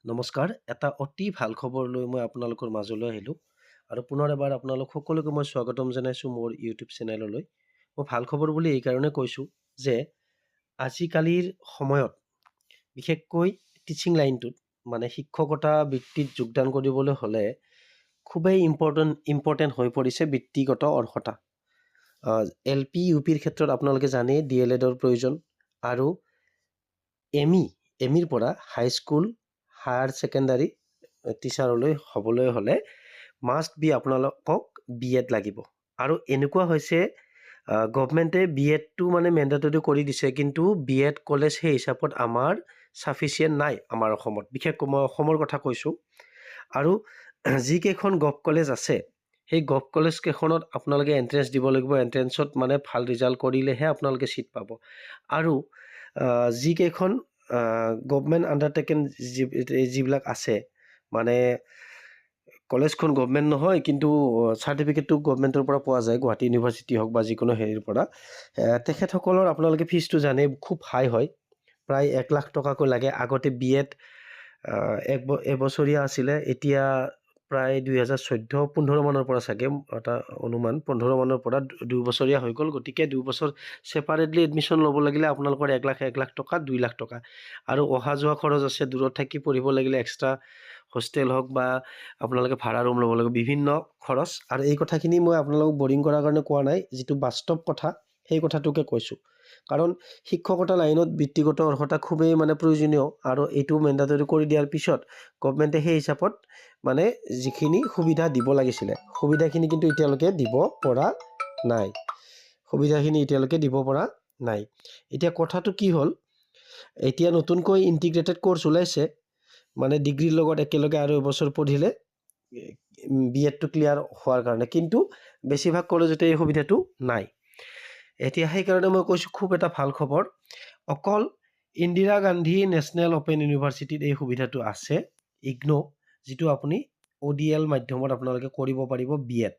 নমস্কাৰ, এটা অতি ভাল খবৰ লৈ মই আপোনালোকৰ মাজলৈ আহিলোঁ আৰু পুনৰ এবাৰ আপোনালোক সকলোকে মই স্বাগতম জনাইছোঁ মোৰ ইউটিউব চেনেললৈ। মই ভাল খবৰ বুলি এই কাৰণে কৈছোঁ যে আজিকালিৰ সময়ত বিশেষকৈ টিচিং লাইনটোত মানে শিক্ষকতা বৃত্তিত যোগদান কৰিবলৈ হ'লে খুবেই ইম্পৰ্টেণ্ট হৈ পৰিছে বৃত্তিগত অৰ্হতা। LP UPৰ ক্ষেত্ৰত আপোনালোকে জানেই DLEDৰ প্ৰয়োজন আৰু এমিৰ পৰা হাইস্কুল হায়াৰ ছেকেণ্ডাৰী টিচাৰলৈ হ'বলৈ হ'লে মাষ্ট বি আপোনালোকক BEd লাগিব। আৰু এনেকুৱা হৈছে গভমেণ্টে BEdটো মানে মেণ্ডেটৰী কৰি দিছে, কিন্তু BEd কলেজ সেই হিচাপত আমাৰ ছাফিচিয়েণ্ট নাই আমাৰ অসমত। বিশেষকৈ মই অসমৰ কথা কৈছোঁ। আৰু যিকেইখন গভ কলেজ আছে সেই গভ কলেজ কেইখনত আপোনালোকে এণ্ট্ৰেঞ্চ দিব লাগিব। এণ্ট্ৰেঞ্চত মানে ভাল ৰিজাল্ট কৰিলেহে আপোনালোকে ছিট পাব। আৰু যিকেইখন গভমেণ্ট আণ্ডাৰটেকেন যিবিলাক আছে মানে কলেজখন গভমেণ্ট নহয়, কিন্তু চাৰ্টিফিকেটটো গভমেণ্টৰ পৰা পোৱা যায়, গুৱাহাটী ইউনিভাৰ্চিটি হওক বা যিকোনো হেৰিৰ পৰা। তেখেতসকলৰ আপোনালোকে ফিজটো জানেই খুব হাই হয়, প্ৰায় 1 লাখ টকাকৈ লাগে। আগতে BEd এবছৰীয়া আছিলে, এতিয়া প্ৰায় 2014-15 মানৰ পৰা চাগে এটা অনুমান 15 মানৰ পৰা 2 বছৰীয়া হৈ গ'ল। গতিকে 2 বছৰ ছেপাৰেটলি এডমিশ্যন ল'ব লাগিলে আপোনালোকৰ 1 লাখ টকা 2 লাখ টকা। আৰু অহা যোৱা খৰচ আছে, দূৰত থাকি পঢ়িব লাগিলে এক্সট্ৰা হোষ্টেল হওক বা আপোনালোকে ভাড়া ৰুম ল'ব লাগিব, বিভিন্ন খৰচ। আৰু এই কথাখিনি মই আপোনালোকক বৰিং কৰাৰ কাৰণে কোৱা নাই, যিটো বাস্তৱ কথা সেই কথাটোকে কৈছোঁ। কাৰণ শিক্ষকতা লাইনত বৃত্তিগত অৰ্হতা খুবেই মানে প্ৰয়োজনীয়, আৰু এইটো মেণ্ডেটৰী কৰি দিয়াৰ পিছত গভমেণ্টে সেই হিচাপত মানে যিখিনি সুবিধা দিব লাগিছিলে সুবিধাখিনি কিন্তু এতিয়ালৈকে দিব পৰা নাই। এতিয়া কথাটো কি হ'ল, এতিয়া নতুনকৈ ইণ্টিগ্ৰেটেড কোৰ্চ ওলাইছে, মানে ডিগ্ৰীৰ লগত একেলগে আৰু এবছৰ পঢ়িলে BEdটো ক্লিয়াৰ হোৱাৰ কাৰণে, কিন্তু বেছিভাগ কলেজতে এই সুবিধাটো নাই। এতিয়া সেইকাৰণে মই কৈছোঁ খুব এটা ভাল খবৰ, অকল ইন্দিৰা গান্ধী নেশ্যনেল অপেন ইউনিভাৰ্চিটিত এই সুবিধাটো আছে, ইগনো, যিটো আপুনি ODL মাধ্যমত আপোনালোকে কৰিব পাৰিব BEd।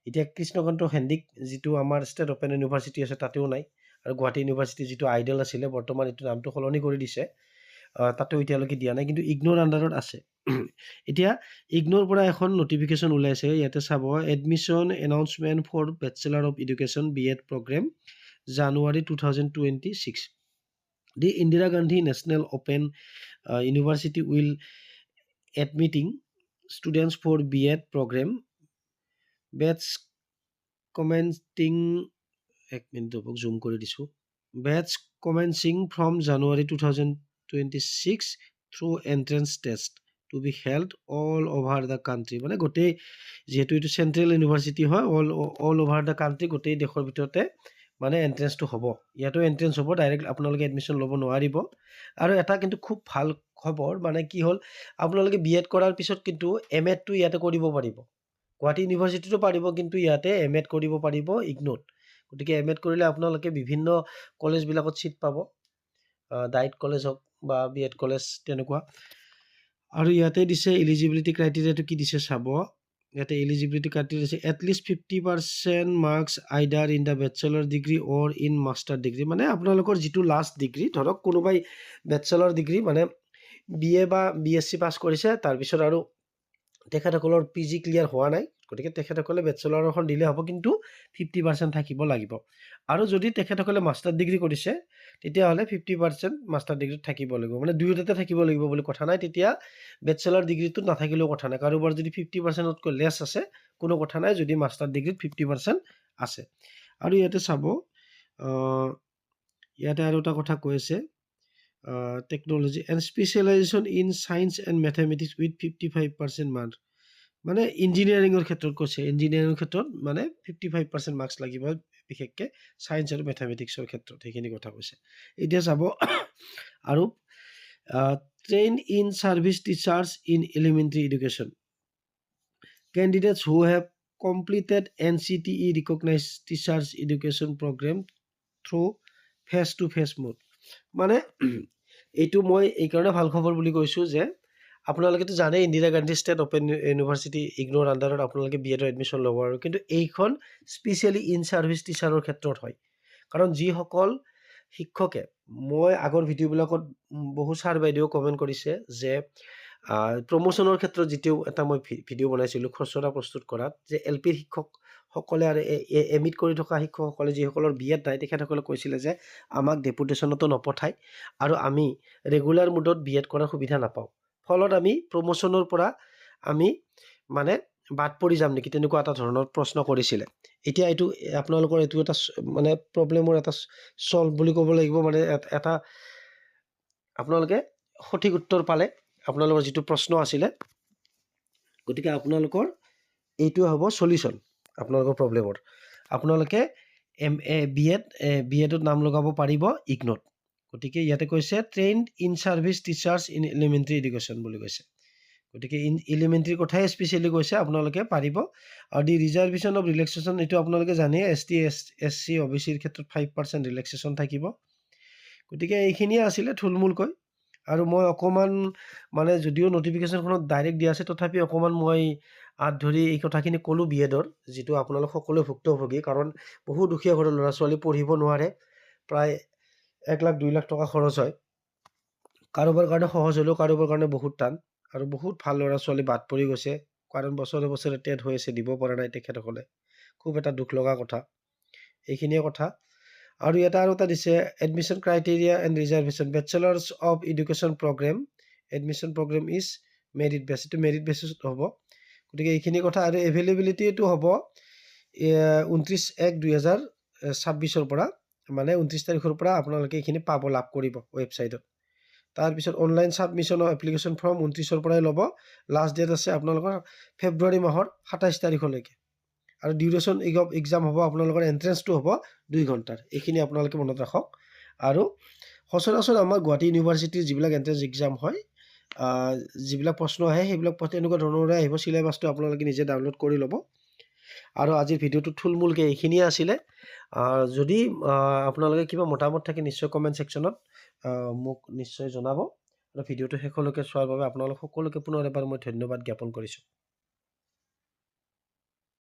এতিয়া কৃষ্ণকান্ত সন্দিক যিটো আমাৰ ষ্টেট অপেন ইউনিভাৰ্চিটি আছে তাতেও নাই, আৰু গুৱাহাটী ইউনিভাৰ্চিটি যিটো আইডেল আছিলে বৰ্তমান এইটো নামটো সলনি কৰি দিছে, তাতেও এতিয়ালৈকে দিয়া নাই, কিন্তু ইগনোৰ আণ্ডাৰত আছে। এতিয়া ইগনোৰ পৰা এখন নটিফিকেশ্যন ওলাইছে, ইয়াতে চাব, admission announcement for bachelor of education BEd programme January 2026। The Indira Gandhi national open university will admitting students for BEd programme batches commencing, এক মিনিট জুম কৰি দিছোঁ, batches commencing from January 2026 through entrance test to be held all over the country. মানে গোটেই, যিহেতু এইটো central university হয়, all over the country, গোটেই দেশৰ ভিতৰতে মানে এন্ট্ৰেন্সটো হ'ব। ইয়াতো এন্ট্ৰেন্স হ'ব, ডাইৰেক্ট আপোনালোকে এডমিশ্যন ল'ব নোৱাৰিব। আৰু এটা কিন্তু খুব ভাল খবৰ, মানে কি হ'ল, আপোনালোকে BEd কৰাৰ পিছত কিন্তু MEdটো ইয়াতে কৰিব পাৰিব। গুৱাহাটী ইউনিভাৰ্চিটিতো পাৰিব, কিন্তু ইয়াতে MEd কৰিব পাৰিব ইগনোত। গতিকে MEd কৰিলে আপোনালোকে বিভিন্ন কলেজবিলাকত ছিট পাব, ডাইট কলেজ হওক বা BEd কলেজ তেনেকুৱা। আৰু ইয়াতে দিছে এলিজিবিলিটি ক্ৰাইটেৰিয়াটো কি দিছে চাব, ইয়াতে এলিজিবিলিটি ক্ৰাইটেৰিয়া আছে at least 50% marks either in the bachelor degree or in master degree. মানে আপোনালোকৰ যিটো লাষ্ট ডিগ্ৰী, ধৰক কোনোবাই বেচেলৰ ডিগ্ৰী মানে BA বা BSc পাছ কৰিছে, তাৰপিছত আৰু তেখেতসকলৰ PG ক্লিয়াৰ হোৱা নাই, গতিকে তেখেতসকলে বেচেলৰখন দিলে হ'ব, কিন্তু 50% থাকিব লাগিব। আৰু যদি তেখেতসকলে মাষ্টাৰ ডিগ্ৰী কৰিছে তেতিয়াহ'লে 50% মাষ্টাৰ ডিগ্ৰীত থাকিব লাগিব, মানে দুয়োটাতে থাকিব লাগিব বুলি কথা নাই। তেতিয়া বেচেলৰ ডিগ্ৰীটোত নাথাকিলেও কথা নাই, কাৰোবাৰ যদি 50%তকৈ লেছ আছে কোনো কথা নাই, যদি মাষ্টাৰ ডিগ্ৰীত 50% আছে। আৰু ইয়াতে চাব, ইয়াতে আৰু এটা কথা কৈ আছে, technology and specialisation in science and mathematics with 55% marks. মানে ইঞ্জিনিয়াৰিঙৰ ক্ষেত্ৰত কৈছে, ইঞ্জিনিয়াৰিঙৰ ক্ষেত্ৰত মানে 55% মাৰ্কছ লাগিব, বিশেষকৈ ছায়েন্স আৰু মেথমেটিক্সৰ ক্ষেত্ৰত, সেইখিনি কথা কৈছে। এতিয়া চাব, আৰু train in service teachers in elementary education candidates who have completed NCTE recognised teachers education programme through face to face mode. মানে এইটো মই এই কাৰণে ভাল খবৰ বুলি কৈছোঁ যে আপোনালোকেতো জানেই Indira Gandhi state open university ignore আণ্ডাৰত আপোনালোকে BEdৰ এডমিশ্যন ল'ব, আৰু কিন্তু এইখন স্পেচিয়েলি ইন ছাৰ্ভিচ টিচাৰৰ ক্ষেত্ৰত হয়। কাৰণ যিসকল শিক্ষকে মই আগৰ ভিডিঅ'বিলাকত বহু ছাৰ বাইদেউ কমেণ্ট কৰিছে যে প্ৰমোশ্যনৰ ক্ষেত্ৰত যিটো এটা মই ভিডিঅ' বনাইছিলোঁ খচৰা প্ৰস্তুত কৰাত যে এল পিৰ শিক্ষকসকলে আৰু এম ইত কৰি থকা শিক্ষকসকলে যিসকলৰ বি এড নাই তেখেতসকলে কৈছিলে যে আমাক ডেপুটেশ্যনতো নপঠায় আৰু আমি ৰেগুলাৰ মুডত বি এড কৰাৰ সুবিধা নাপাওঁ, ফলত আমি প্ৰমোশ্যনৰ পৰা আমি মানে বাদ পৰি যাম নেকি, তেনেকুৱা এটা ধৰণৰ প্ৰশ্ন কৰিছিলে। এতিয়া এইটো আপোনালোকৰ এইটো এটা মানে প্ৰব্লেমৰ এটা চল্ভ বুলি ক'ব লাগিব, মানে এটা আপোনালোকে সঠিক উত্তৰ পালে আপোনালোকৰ যিটো প্ৰশ্ন আছিলে। গতিকে আপোনালোকৰ এইটোৱে হ'ব সলিউশ্যন আপোনালোকৰ প্ৰব্লেমৰ। আপোনালোকে বি এডত নাম লগাব পাৰিব ইগনত। গতিকে ইয়াতে কৈছে trained in service teachers in elementary education বুলি কৈছে। গতিকে এলিমেণ্টাৰীৰ কথাই স্পেচিয়েলি কৈছে, আপোনালোকে পাৰিব। আৰু দি ৰিজাৰ্ভেশ্যন অফ ৰিলেক্সেশ্যন এইটো আপোনালোকে জানে, ST SC OBCৰ ক্ষেত্ৰত 5% ৰিলেক্সেশ্যন থাকিব। গতিকে এইখিনিয়ে আছিলে থুলমূলকৈ। আৰু মই অকণমান মানে যদিও নটিফিকেশ্যনখনত ডাইৰেক্ট দিয়া আছে তথাপি অকণমান মই হাত ধৰি এই কথাখিনি ক'লোঁ বি এডৰ, যিটো আপোনালোক সকলোৱে ভুক্তভোগী। কাৰণ বহু দুখীয়া ঘৰৰ ল'ৰা ছোৱালী পঢ়িব নোৱাৰে, প্ৰায় 1 লাখ 2 লাখ টকা খৰচ হয়। কাৰোবাৰ কাৰণে সহজ হ'লেও কাৰোবাৰ কাৰণে বহুত টান, আৰু বহুত ভাল ল'ৰা ছোৱালী বাদ পৰি গৈছে, কাৰণ বছৰে বছৰে টেট হৈ আছে, দিব পৰা নাই তেখেতসকলে। খুব এটা দুখ লগা কথা। এইখিনিয়ে কথা। আৰু ইয়াতে আৰু এটা দিছে admission criteria and reservation bachelors of education programme admission programme is merit base, এইটো মেৰিট বেচিছত হ'ব। গতিকে এইখিনি কথা। আৰু এভেইলেবিলিটিটো হ'ব 29/1/2026 পৰা, মানে 29 তাৰিখৰ পৰা আপোনালোকে এইখিনি লাভ কৰিব ৱেবছাইটত। তাৰপিছত online submission of application form 29ৰ পৰাই ল'ব। লাষ্ট ডেট আছে আপোনালোকৰ ফেব্ৰুৱাৰী মাহৰ 27 তাৰিখলৈকে। আৰু ডিউৰেশ্যন অফ এক্সাম হ'ব আপোনালোকৰ, এণ্ট্ৰেঞ্চটো হ'ব 2 ঘণ্টাৰ। এইখিনি আপোনালোকে মনত ৰাখক। আৰু সচৰাচৰ আমাৰ গুৱাহাটী ইউনিভাৰ্চিটিৰ যিবিলাক এণ্ট্ৰেঞ্চ এক্সাম হয়, যিবিলাক প্ৰশ্ন আহে সেইবিলাক এনেকুৱা ধৰণৰে আহিব। চিলেবাছটো আপোনালোকে নিজে ডাউনলোড কৰি ল'ব। আৰু আজিৰ ভিডিঅ'টো থুলমূলকৈ এইখিনিয়ে আছিলে। যদি আপোনালোকে কিবা মতামত থাকে নিশ্চয় কমেণ্ট ছেকশ্যনত মোক নিশ্চয় জনাব। আৰু ভিডিঅ'টো শেষলৈকে চোৱাৰ বাবে আপোনালোক সকলোকে পুনৰ এবাৰ মই ধন্যবাদ জ্ঞাপন কৰিছোঁ।